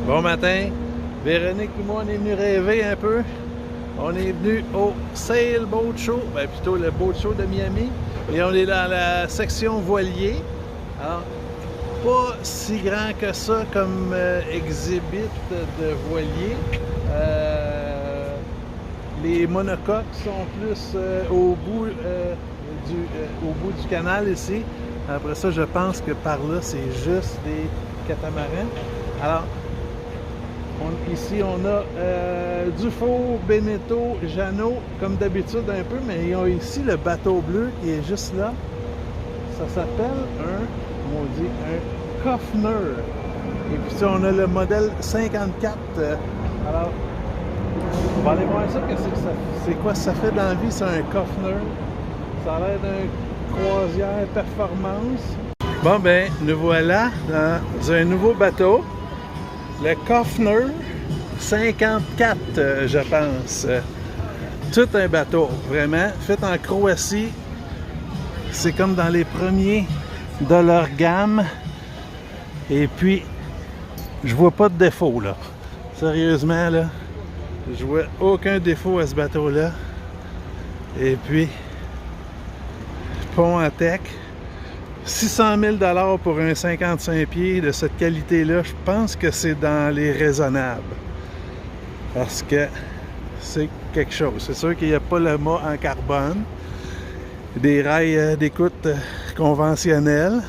Bon matin, Véronique et moi on est venus rêver un peu. On est venu au Sailboat Show, ben plutôt le Boat Show de Miami. Et on est dans la section voilier. Alors, pas si grand que ça comme exhibit de voilier. Les monocoques sont plus au bout du canal ici. Après ça, je pense que par là, c'est juste des catamarans. Alors, ici, on a Dufour, Beneteau, Jeannot, comme d'habitude un peu, mais ils ont ici le bateau bleu qui est juste là. Ça s'appelle un Kofner. Et puis ça, on a le modèle 54. Alors, on va aller voir ça, c'est quoi ça fait dans la vie, c'est un Kofner. Ça a l'air d'un croisière performance. Bon ben, nous voilà dans un nouveau bateau. Le Kofner 54, je pense. Tout un bateau, vraiment. Fait en Croatie. C'est comme dans les premiers de leur gamme. Et puis, je vois pas de défaut, là. Sérieusement, là. Je vois aucun défaut à ce bateau-là. Et puis, pont en tech. 600 000 pour un 55 pieds de cette qualité-là, je pense que c'est dans les raisonnables. Parce que c'est quelque chose. C'est sûr qu'il n'y a pas le mât en carbone. Des rails d'écoute conventionnels.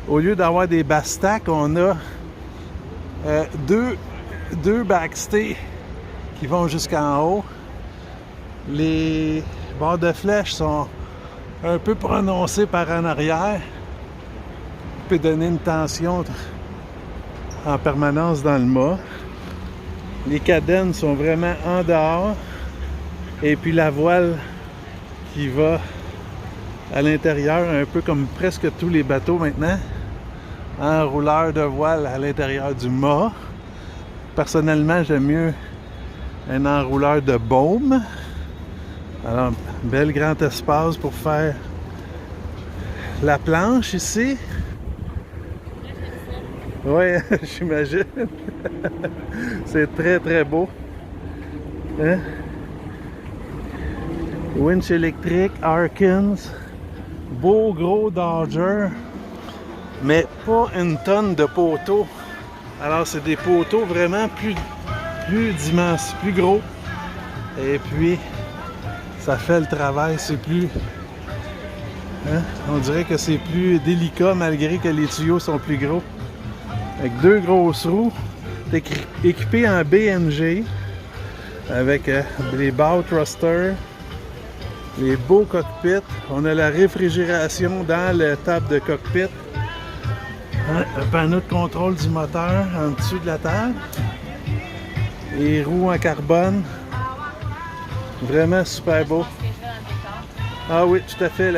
Au lieu d'avoir des bastacks, on a deux backstays qui vont jusqu'en haut. Les barres de flèche sont un peu prononcées par en arrière. Ça peut donner une tension en permanence dans le mât. Les cadennes sont vraiment en dehors. Et puis la voile qui va à l'intérieur, un peu comme presque tous les bateaux maintenant. Enrouleur de voile à l'intérieur du mât. Personnellement, j'aime mieux un enrouleur de baume. Alors, bel grand espace pour faire la planche ici. Oui, j'imagine. C'est très très beau. Hein? Winch électrique, Harkins. Beau gros Dodger. Mais pas une tonne de poteaux. Alors, c'est des poteaux vraiment plus immenses, plus gros. Et puis, ça fait le travail, c'est plus... Hein? On dirait que c'est plus délicat malgré que les tuyaux sont plus gros. Avec deux grosses roues, équipé en BNG, avec les bow thrusters, les beaux cockpits. On a la réfrigération dans la table de cockpit. Hein? Un panneau de contrôle du moteur en dessous de la table. Les roues en carbone. Vraiment super beau. Ah oui, tout à fait,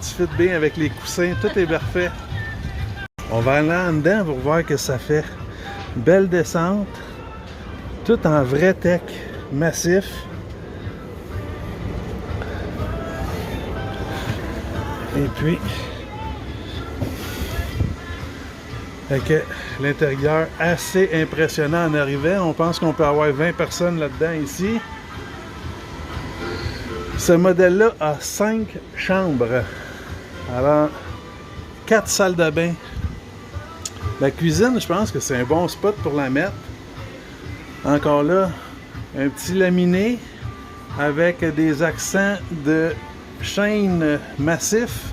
tu fit bien avec les coussins, tout est parfait. On va aller en dedans pour voir que ça fait. Belle descente, tout en vrai tech, massif. Et puis, avec l'intérieur assez impressionnant en arrivant. On pense qu'on peut avoir 20 personnes là-dedans ici. Ce modèle-là a 5 chambres. Alors, 4 salles de bain. La cuisine, je pense que c'est un bon spot pour la mettre. Encore là, un petit laminé avec des accents de chêne massif.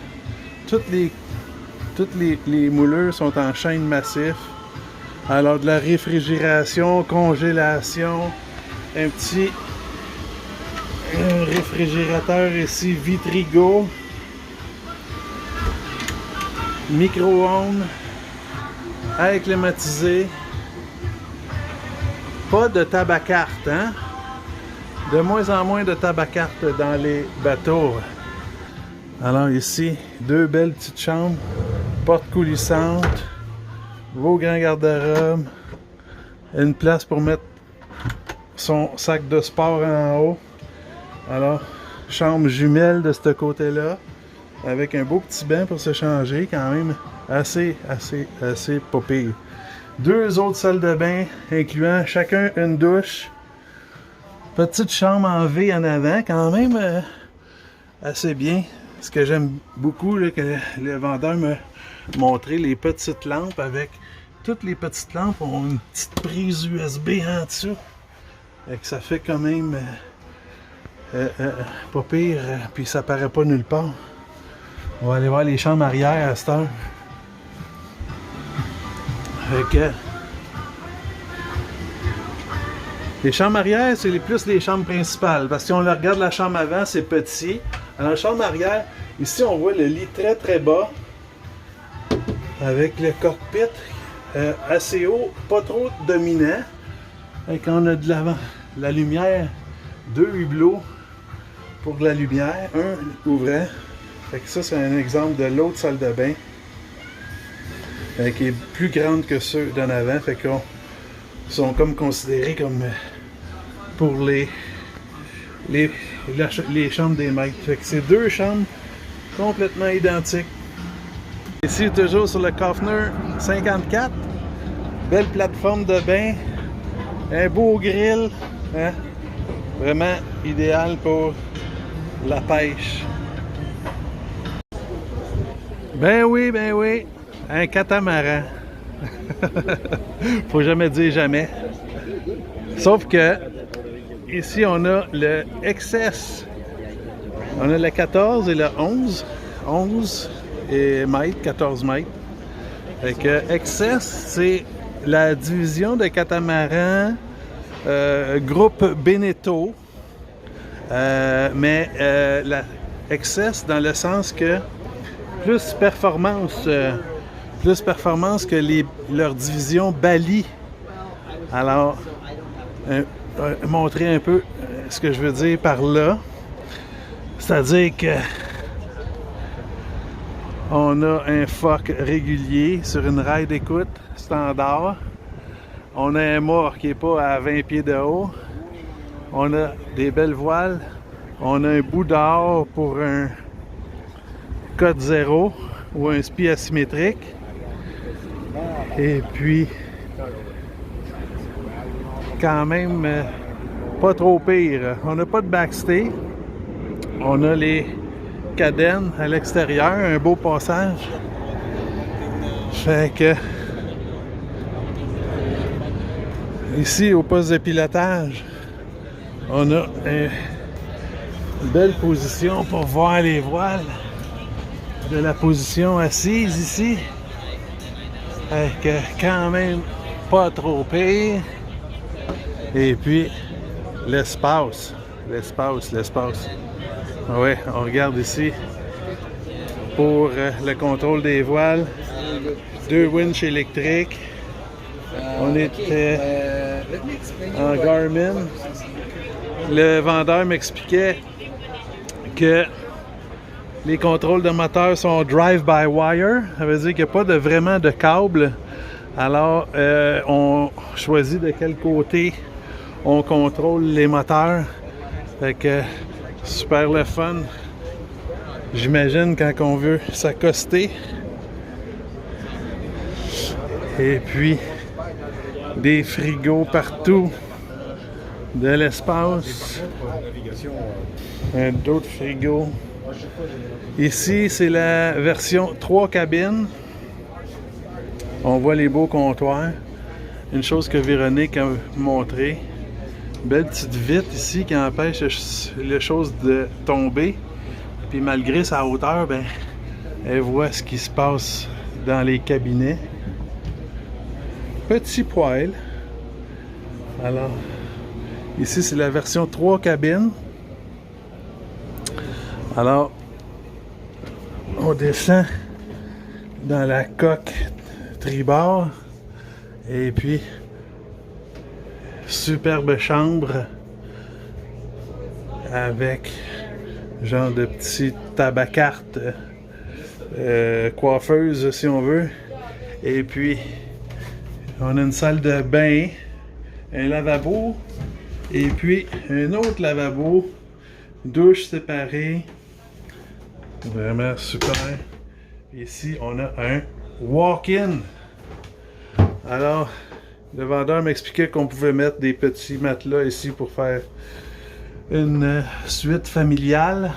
Toutes les moulures sont en chêne massif. Alors, de la réfrigération, congélation, un petit réfrigérateur ici, Vitrigo, micro-ondes, air climatisé, pas de tabac carte, hein? De moins en moins de tabac carte dans les bateaux. Alors ici, deux belles petites chambres, porte coulissante, beau grand garde-robe, une place pour mettre son sac de sport en haut. Alors, chambre jumelle de ce côté-là. avec un beau petit banc pour se changer, quand même assez pas pire. 2 autres salles de bain, incluant chacun une douche. Petite chambre en V en avant, quand même assez bien. Ce que j'aime beaucoup, là, que le vendeur m'a montré, les petites lampes avec... Toutes les petites lampes ont une petite prise USB en dessous. Et que ça fait quand même pas pire, puis ça paraît pas nulle part. On va aller voir les chambres arrière à cette heure. Les chambres arrière, c'est plus les chambres principales. Parce que si on regarde la chambre avant, c'est petit. Alors, la chambre arrière, ici, on voit le lit très très bas. Avec le cockpit assez haut, pas trop dominant. Et quand on a de la lumière, 2 hublots pour la lumière, un ouvrant. Fait que ça, c'est un exemple de l'autre salle de bain. Qui est plus grande que ceux d'en avant. Fait qu'on sont comme considérés comme pour les chambres des maîtres. Fait que c'est 2 chambres complètement identiques. Ici, toujours sur le Kofner 54. Belle plateforme de bain. Un beau grill. Hein? Vraiment idéal pour la pêche. Ben oui, ben oui. Un catamaran. Faut jamais dire jamais. Sauf que ici, on a le XS. On a le 14 et le 11. 11 et mètres, 14 mètres. Fait que XS, c'est la division de catamaran groupe Beneteau. Mais la XS dans le sens que plus performance que leur division Bali. Alors, montrer un peu ce que je veux dire par là. C'est-à-dire que on a un foc régulier sur une rail d'écoute standard. On a un mât qui n'est pas à 20 pieds de haut. On a des belles voiles. On a un bout d'or pour un code 0 ou un spi asymétrique. Et puis, quand même, pas trop pire. On n'a pas de backstay. On a les cadennes à l'extérieur, un beau passage. Fait que ici au poste de pilotage, on a une belle position pour voir les voiles de la position assise ici. Fait que quand même pas trop pire. Et puis l'espace. Oui, on regarde ici pour le contrôle des voiles, 2 winches électriques. On est en Garmin. Le vendeur m'expliquait que les contrôles de moteur sont drive-by-wire. Ça veut dire qu'il n'y a pas vraiment de câble. Alors, on choisit de quel côté on contrôle les moteurs. Fait que super le fun. J'imagine quand on veut s'accoster. Et puis des frigos partout. De l'espace. D'autres frigos. Ici, c'est la version 3 cabines. On voit les beaux comptoirs. Une chose que Véronique a montré. Belle petite vitre ici qui empêche les choses de tomber. Puis malgré sa hauteur, ben, elle voit ce qui se passe dans les cabinets. Petit poêle. Alors, ici c'est la version 3 cabines. Alors, on descend dans la coque tribord. Et puis, superbe chambre avec genre de petite tabac-carte coiffeuse si on veut. Et puis on a une salle de bain, un lavabo et puis un autre lavabo, douche séparée, Vraiment super. Ici, on a un walk-in. Alors, le vendeur m'expliquait qu'on pouvait mettre des petits matelas ici pour faire une suite familiale.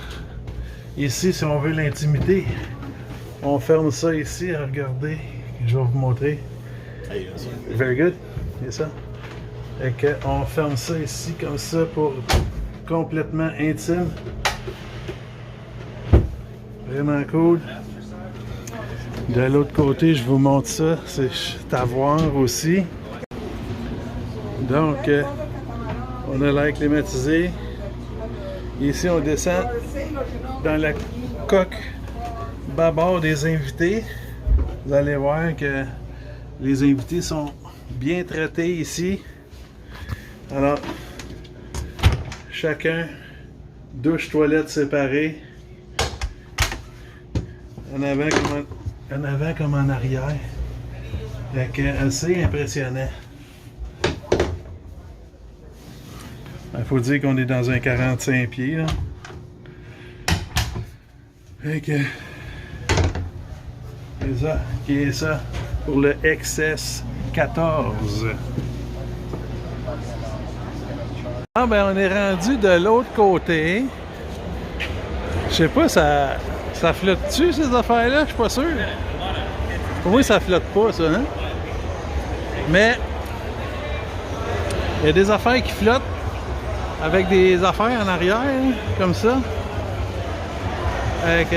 Ici, si on veut l'intimité, on ferme ça ici. Regardez, je vais vous montrer. Very good. C'est ça. Et on ferme ça ici comme ça pour complètement intime. Vraiment cool. De l'autre côté, je vous montre ça. C'est à voir aussi. Donc, on a l'air climatisé. Ici, on descend dans la coque bâbord des invités. Vous allez voir que les invités sont bien traités ici. Alors, chacun, douche, toilette séparées. En avant comme en arrière. Donc, assez impressionnant. Il faut dire qu'on est dans un 45 pieds. Là. Fait que, c'est ça qui est ça pour le XS14. Ah ben on est rendu de l'autre côté. Je sais pas, ça flotte-tu ces affaires-là? Je suis pas sûr. Pour moi, ça flotte pas, ça, hein? Mais il y a des affaires qui flottent avec des affaires en arrière, hein, comme ça. Avec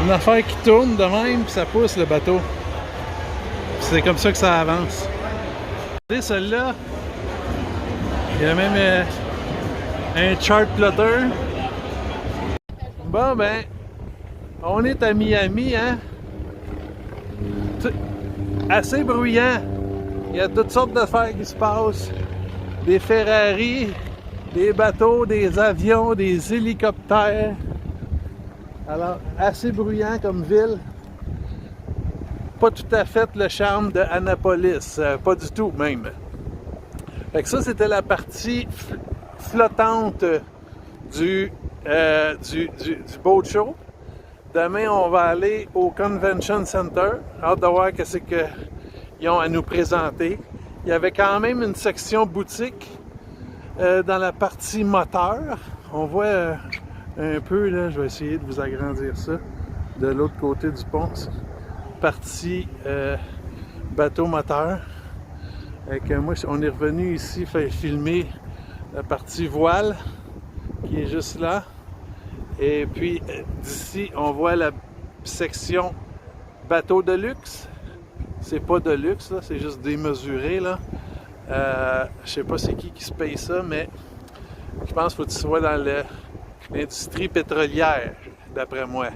une affaire qui tourne de même, puis ça pousse le bateau. C'est comme ça que ça avance. Regardez celui-là. Il y a même un chart plotter. Bon ben, on est à Miami, hein? Assez bruyant. Il y a toutes sortes d'affaires qui se passent. Des Ferrari, des bateaux, des avions, des hélicoptères. Alors, assez bruyant comme ville. Pas tout à fait le charme de Annapolis. Pas du tout, même. Fait que ça, c'était la partie flottante du boat show. Demain, on va aller au Convention Center. Hâte de voir qu'est-ce qu'ils ont à nous présenter. Il y avait quand même une section boutique dans la partie moteur. On voit un peu, là, je vais essayer de vous agrandir ça, de l'autre côté du pont. Partie bateau moteur. Moi, on est revenu ici faire filmer la partie voile qui est juste là. Et puis d'ici, on voit la section bateau de luxe. C'est pas de luxe, là, c'est juste démesuré. Là. Je sais pas c'est qui se paye ça, mais je pense qu'il faut que tu sois dans l'industrie pétrolière, d'après moi.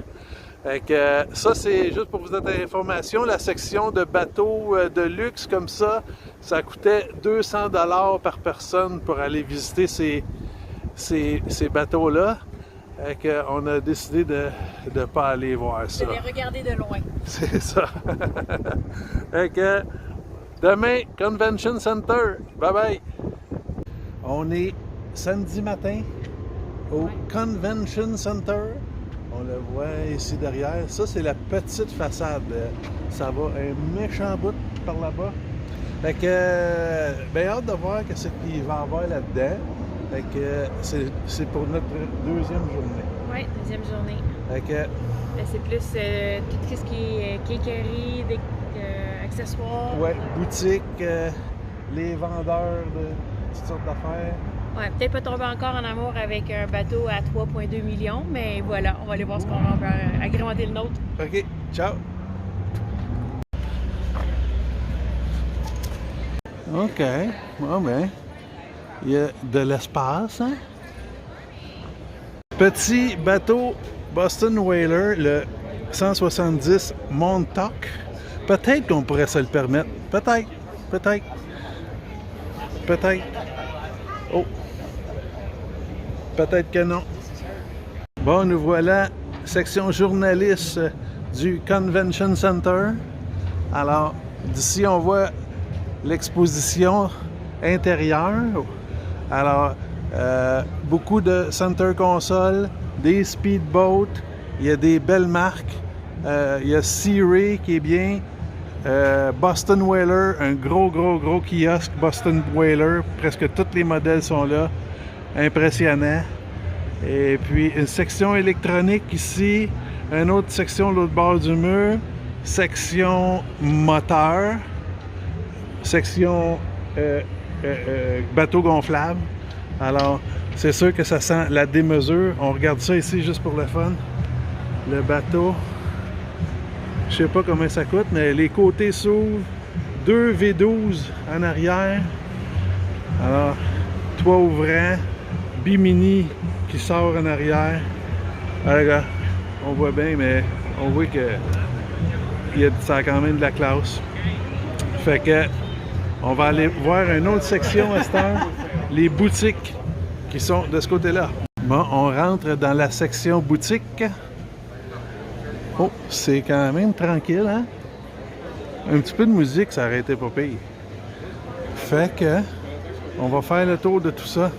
Ça, c'est juste pour vous donner l'information, la section de bateaux de luxe comme ça, ça coûtait 200 $ par personne pour aller visiter ces bateaux-là. On a décidé de ne pas aller voir ça. De les regarder de loin. C'est ça. Demain, Convention Center. Bye bye. On est samedi matin au Convention Center. On le voit ici derrière. Ça, c'est la petite façade. Ça va un méchant bout par là-bas. Fait que, bien hâte de voir ce qu'il va y avoir là-dedans. Fait que c'est pour notre deuxième journée. Oui, deuxième journée. Fait que, c'est plus tout ce qui est quincaillerie, accessoires. Ouais, boutique, les vendeurs de toutes sortes d'affaires. Ouais, peut-être pas tomber encore en amour avec un bateau à 3,2 millions, mais voilà, on va aller voir ce qu'on va agrémenter le nôtre. OK, ciao! OK, bon ben, il y a de l'espace, hein? Petit bateau Boston Whaler, le 170 Montauk. Peut-être qu'on pourrait se le permettre. Peut-être. Oh! Peut-être que non. Bon, nous voilà, section journaliste du Convention Center. Alors, d'ici, on voit l'exposition intérieure. Alors, beaucoup de center console, des speedboats, il y a des belles marques. Il y a Sea Ray qui est bien. Boston Whaler, un gros kiosque Boston Whaler. Presque tous les modèles sont là. Impressionnant. Et puis une section électronique ici. Une autre section de l'autre bord du mur. Section moteur. Section bateau gonflable. Alors, c'est sûr que ça sent la démesure. On regarde ça ici juste pour le fun. Le bateau. Je sais pas combien ça coûte, mais les côtés s'ouvrent. 2 V12 en arrière. Alors, toit ouvrant. Bimini qui sort en arrière. Alors, regarde, on voit bien, mais on voit que ça a quand même de la classe. Fait que on va aller voir une autre section à cette heure, les boutiques qui sont de ce côté-là. Bon, on rentre dans la section boutique. Oh, c'est quand même tranquille, hein? Un petit peu de musique, ça aurait été pas pire. Fait que on va faire le tour de tout ça.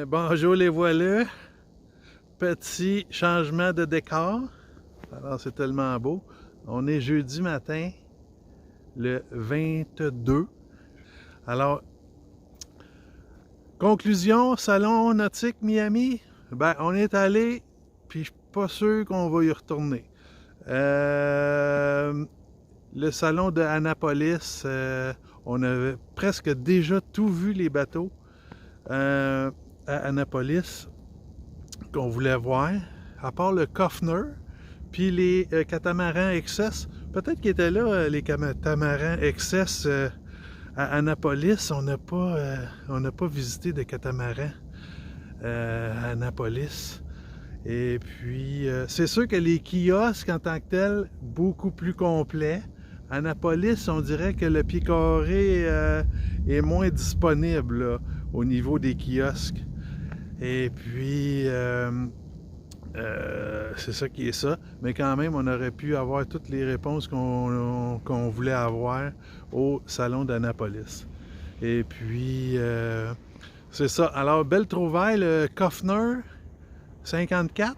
Bonjour les voilà. Petit changement de décor. Alors c'est tellement beau. On est jeudi matin, le 22. Alors, conclusion, Salon Nautique Miami. Ben, on est allé, puis je suis pas sûr qu'on va y retourner. Le salon de Annapolis, on avait presque déjà tout vu les bateaux. À Annapolis qu'on voulait voir, à part le Kofner puis les catamarans XS. Peut-être qu'ils étaient là, les catamarans XS à Annapolis. On n'a pas visité de catamarans à Annapolis. Et puis, c'est sûr que les kiosques en tant que tels, beaucoup plus complets. À Annapolis, on dirait que le pied carré est moins disponible là, au niveau des kiosques. Et puis, c'est ça qui est ça. Mais quand même, on aurait pu avoir toutes les réponses qu'on voulait avoir au salon d'Annapolis. Et puis, c'est ça. Alors, belle trouvaille, le Kofner 54.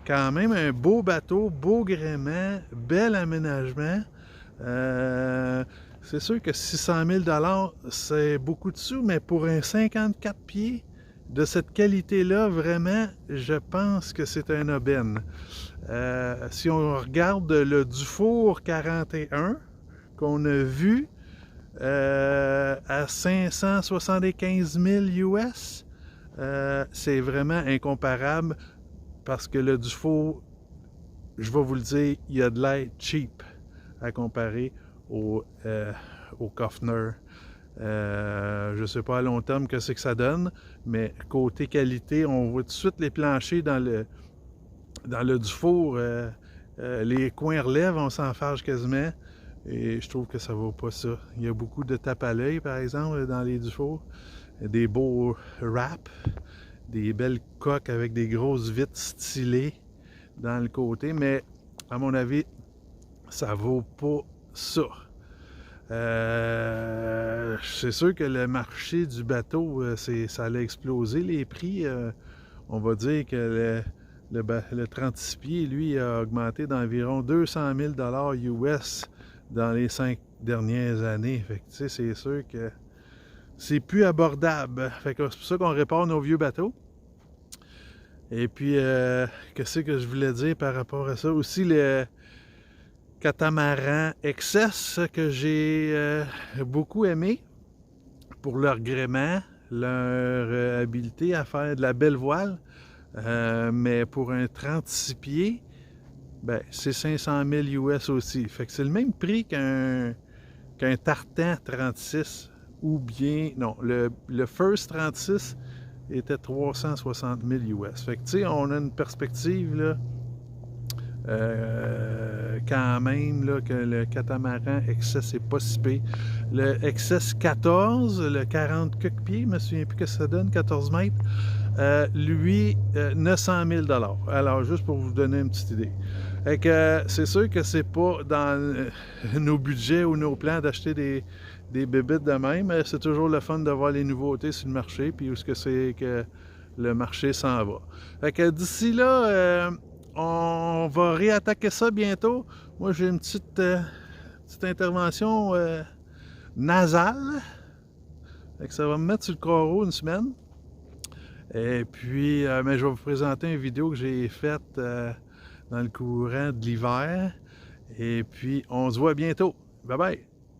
Quand même un beau bateau, beau gréement, bel aménagement. C'est sûr que 600 000 $, c'est beaucoup de sous, mais pour un 54 pieds de cette qualité-là, vraiment, je pense que c'est un aubaine. Si on regarde le Dufour 41 qu'on a vu à 575 000 US, c'est vraiment incomparable parce que le Dufour, je vais vous le dire, il y a de l'air cheap à comparer au Kofner. Je ne sais pas à long terme que c'est que ça donne, mais côté qualité, on voit tout de suite les planchers dans le Dufour. Les coins relèvent, on s'en fâche quasiment. Et je trouve que ça ne vaut pas ça. Il y a beaucoup de tape à l'œil, par exemple, dans les Dufour. Des beaux wraps, des belles coques avec des grosses vitres stylées dans le côté. Mais, à mon avis, ça vaut pas ça. C'est sûr que le marché du bateau, ça allait exploser les prix. On va dire que le 36 pieds, lui, a augmenté d'environ 200 000 $ US dans les 5 dernières années. Fait que, tu sais, c'est sûr que c'est plus abordable. Fait que c'est pour ça qu'on répare nos vieux bateaux. Et puis, qu'est-ce que je voulais dire par rapport à ça? Aussi, le catamaran XS que j'ai beaucoup aimé pour leur gréement, leur habileté à faire de la belle voile. Mais pour un 36 pieds, ben, c'est 500 000 US aussi. Fait que c'est le même prix qu'un tartan 36 ou bien... Non, le First 36 était 360 000 US. Fait que, tu sais, on a une perspective, là, quand même, là, que le catamaran XS est pas si pire. Le XS 14, le 40 quelques pieds, je me souviens plus que ça donne, 14 mètres, lui, 900 000 $. Alors, juste pour vous donner une petite idée. Fait que c'est sûr que c'est pas dans nos budgets ou nos plans d'acheter des bébites de même. C'est toujours le fun de voir les nouveautés sur le marché, puis où est-ce que c'est que le marché s'en va. Fait que d'ici là, on va réattaquer ça bientôt. Moi, j'ai une petite intervention nasale. Fait que ça va me mettre sur le carreau une semaine. Et puis, mais je vais vous présenter une vidéo que j'ai faite dans le courant de l'hiver. Et puis, on se voit bientôt. Bye bye!